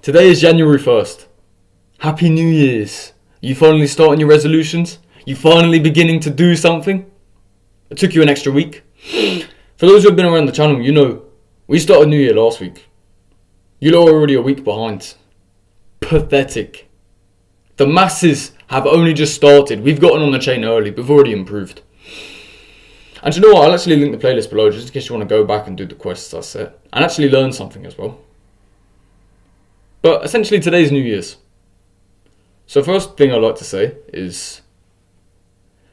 Today is January 1st. Happy New Year's. You finally starting your resolutions? You finally beginning to do something? It took you an extra week. For those who have been around the channel, you know, we started New Year last week. You lot are already a week behind. Pathetic. The masses have only just started. We've gotten on the chain early. We've already improved. And you know what? I'll actually link the playlist below just in case you want to go back and do the quests I set. And actually learn something as well. But essentially today's New Year's. So first thing I'd like to say is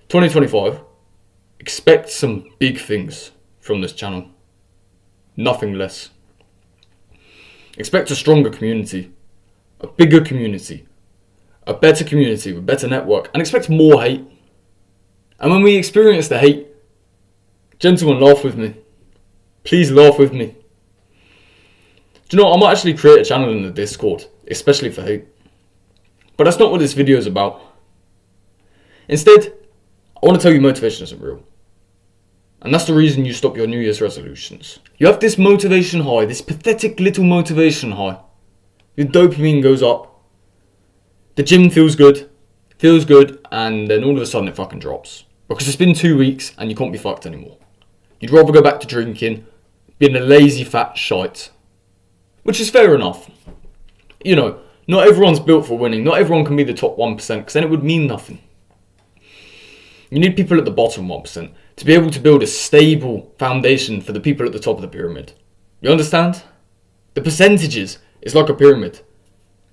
2025. Expect some big things from this channel. Nothing less. Expect a stronger community. A bigger community. A better community with better network. And expect more hate. And when we experience the hate, gentlemen, laugh with me. Please laugh with me. Do you know what? I might actually create a channel in the Discord, especially for hate. But that's not what this video is about. Instead, I want to tell you motivation isn't real. And that's the reason you stop your New Year's resolutions. You have this motivation high, this pathetic little motivation high. Your dopamine goes up. The gym feels good, and then all of a sudden it fucking drops. Because it's been 2 weeks and you can't be fucked anymore. You'd rather go back to drinking, being a lazy fat shite. Which is fair enough. You know, not everyone's built for winning. Not everyone can be the top 1%, because then it would mean nothing. You need people at the bottom 1% to be able to build a stable foundation for the people at the top of the pyramid. You understand? The percentages is like a pyramid.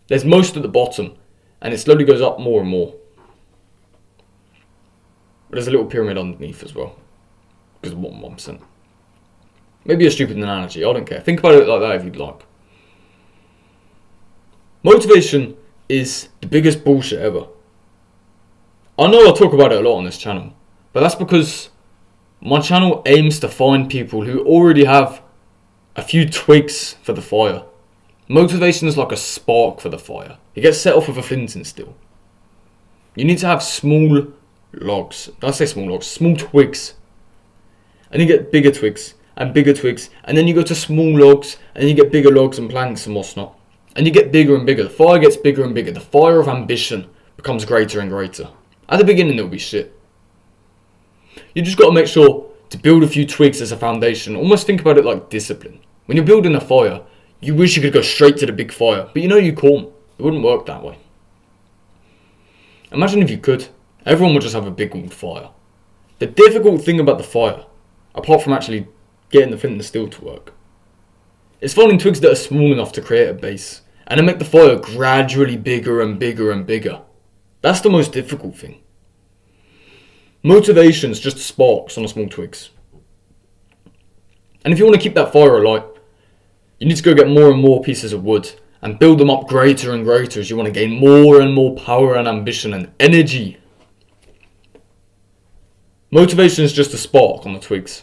There's most at the bottom, and it slowly goes up more and more. But there's a little pyramid underneath as well, because of 1%. Maybe a stupid analogy, I don't care. Think about it like that if you'd like. Motivation is the biggest bullshit ever. I know I talk about it a lot on this channel, but that's because my channel aims to find people who already have a few twigs for the fire. Motivation is like a spark for the fire. It gets set off with a flint and steel. You need to have small logs. Did I say small logs? Small twigs. And you get bigger twigs and bigger twigs. And then you go to small logs and you get bigger logs and planks and whatnot. And you get bigger and bigger. The fire gets bigger and bigger. The fire of ambition becomes greater and greater. At the beginning it'll be shit. You just got to make sure to build a few twigs as a foundation. Almost think about it like discipline. When you're building a fire, you wish you could go straight to the big fire. But you know you can't. It wouldn't work that way. Imagine if you could. Everyone would just have a big one fire. The difficult thing about the fire, apart from actually getting the flint and steel to work, is finding twigs that are small enough to create a base. And then make the fire gradually bigger and bigger and bigger. That's the most difficult thing. Motivation's just sparks on the small twigs. And if you want to keep that fire alight, you need to go get more and more pieces of wood and build them up greater and greater as you want to gain more and more power and ambition and energy. Motivation is just a spark on the twigs.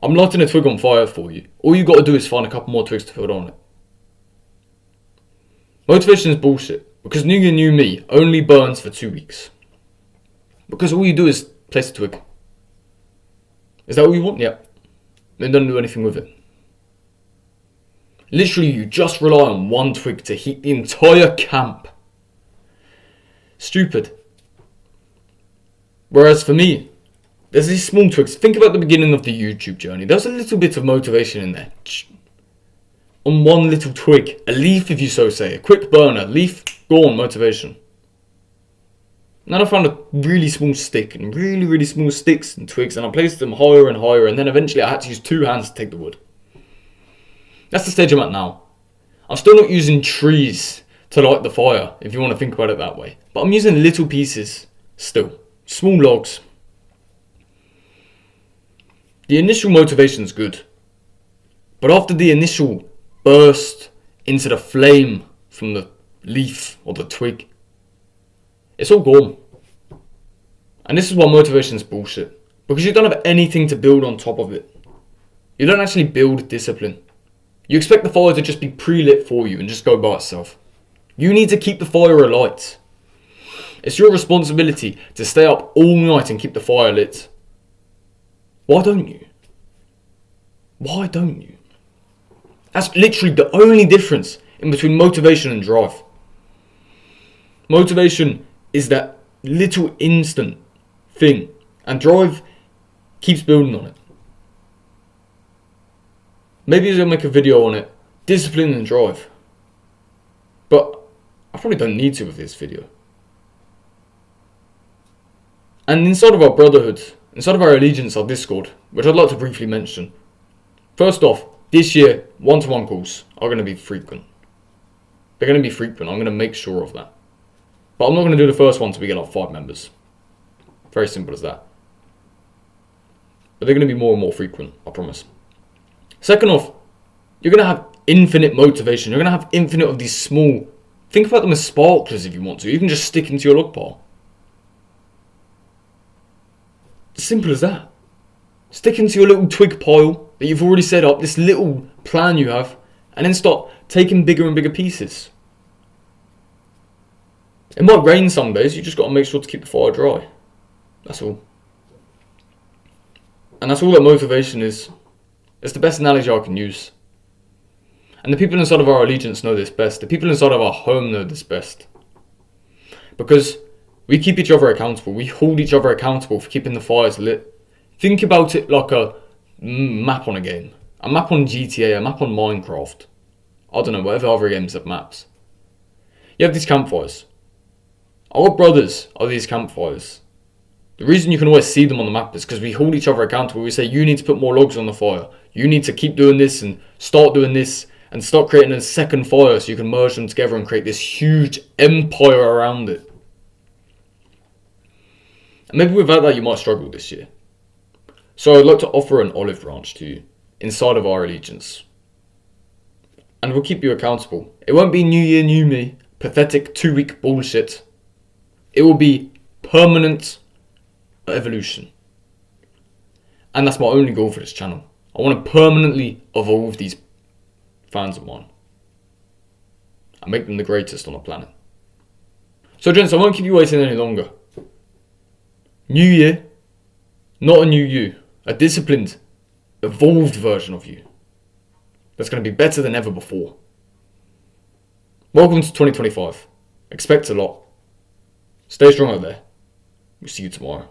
I'm lighting a twig on fire for you. All you got to do is find a couple more twigs to put on it. Motivation is bullshit, because New Year, New Me only burns for 2 weeks. Because all you do is place a twig. Is that all you want? Yeah. Then don't do anything with it. Literally, you just rely on one twig to heat the entire camp. Stupid. Whereas for me, there's these small twigs. Think about the beginning of the YouTube journey. There's a little bit of motivation in there. On one little twig, a leaf if you so say, a quick burner, leaf, gone, motivation. Then I found a really small stick and really small sticks and twigs, and I placed them higher and higher, and then eventually I had to use 2 hands to take the wood. That's the stage I'm at now. I'm still not using trees to light the fire, if you want to think about it that way. But I'm using little pieces still, small logs. The initial motivation's good, but after the initial burst into the flame from the leaf or the twig, it's all gone. And this is why motivation is bullshit. Because you don't have anything to build on top of it. You don't actually build discipline. You expect the fire to just be pre-lit for you and just go by itself. You need to keep the fire alight. It's your responsibility to stay up all night and keep the fire lit. Why don't you? Why don't you? That's literally the only difference in between motivation and drive. Motivation is that little instant thing, and drive keeps building on it. Maybe I'll make a video on it, discipline and drive. But I probably don't need to with this video. And inside of our brotherhood, inside of our allegiance, our Discord, which I'd like to briefly mention. First off, this year, one-to-one calls are going to be frequent. They're going to be frequent. I'm going to make sure of that. But I'm not going to do the first one until we get like 5 members. Very simple as that. But they're going to be more and more frequent, I promise. Second off, you're going to have infinite motivation. You're going to have infinite of these small... Think about them as sparklers if you want to. You can just stick into your log pile. Simple as that. Stick into your little twig pile that you've already set up, this little plan you have, and then start taking bigger and bigger pieces. It might rain some days, you just got to make sure to keep the fire dry. That's all. And that's all that motivation is. It's the best analogy I can use. And the people inside of our allegiance know this best. The people inside of our home know this best. Because we keep each other accountable. We hold each other accountable for keeping the fires lit. Think about it like a map on a game. A map on GTA, a map on Minecraft. I don't know, whatever other games have maps. You have these campfires. Our brothers are these campfires. The reason you can always see them on the map is because we hold each other accountable. We say, you need to put more logs on the fire. You need to keep doing this and start doing this. And start creating a second fire so you can merge them together and create this huge empire around it. And maybe without that you might struggle this year. So I'd like to offer an olive branch to you inside of our allegiance. And we'll keep you accountable. It won't be New Year, New Me, pathetic 2-week bullshit. It will be permanent evolution. And that's my only goal for this channel. I want to permanently evolve these fans of mine and make them the greatest on the planet. So gents, I won't keep you waiting any longer. New year, not a new you. A disciplined, evolved version of you. That's going to be better than ever before. Welcome to 2025. Expect a lot. Stay strong out there. We'll see you tomorrow.